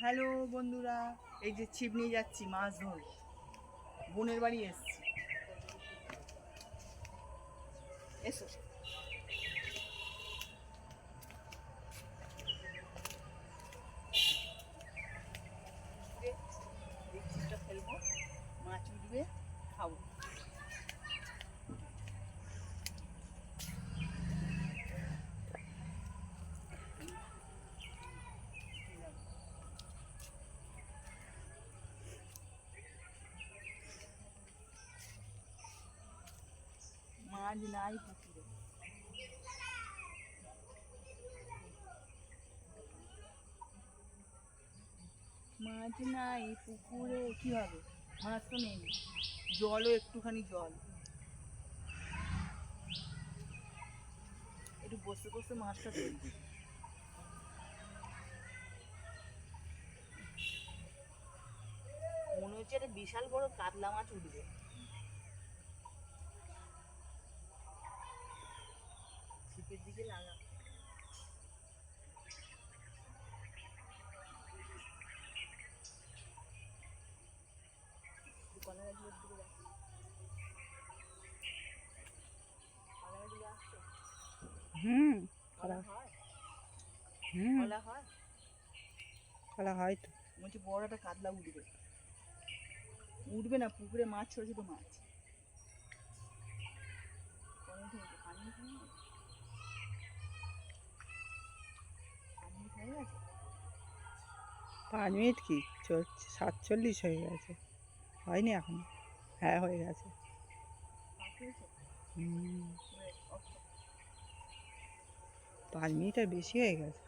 Hello বন্ধুরা, এই যে ছিপ নিয়ে যাচ্ছি মাছ ধর, বোনের বাড়ি এসছি। এসো, এই ছিপটা ফেলবো, মাছ উঠবে, খাবো। মাছ নাই পুকুরে, মাছ নাই পুকুরে, কি হবে? মাছ তো নেই, জলও একটুখানি জল। একটু বসে বসে মাছটা ধরবি। মনে হচ্ছে একটা বিশাল বড় কাতলা মাছ উঠবে। ছিপের দিকে লাগা। হুম খোলা হয়, হুম খোলা হয়। খোলা হয় তো। বলছি বড় একটা কাতলা উঠবে। উঠবে না, পুকুরে মাছ, ছোট ছোট মাছ। হয়ে গেছে। 5 মিনিট কি চলছে, 47 হয়ে গেছে, হয়নি এখন। হ্যাঁ হয়ে গেছে। হুম 5 মিনিটের বেশি হয়ে গেছে।